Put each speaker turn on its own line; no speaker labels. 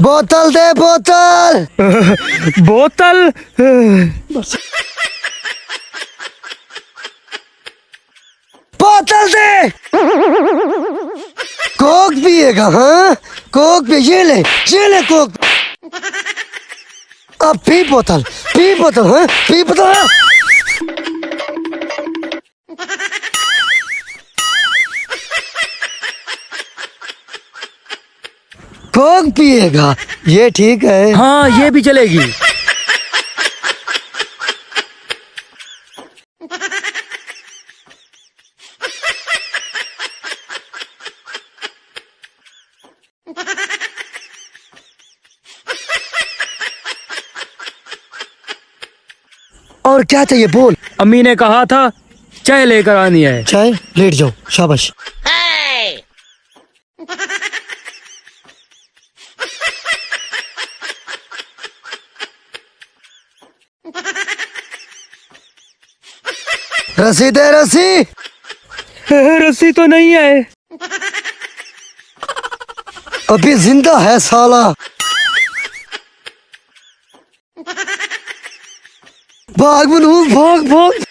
बोतल दे बोतल।
बोतल।
बोतल दे। कोक पिएगा? हाँ कोक पे ये ले कोक। अब पी बोतल, पी बोतल, हाँ पी बोतल। हाँ? कोक पिएगा? ये ठीक है।
हाँ ये भी चलेगी।
और क्या चाहिए बोल।
अम्मी ने कहा था चाय लेकर आनी है।
चाय? लेट जाओ, शाबाश। रस्सी दे रस्सी।
रस्सी तो नहीं है।
अभी जिंदा है साला। भाग मनू भाग भाग।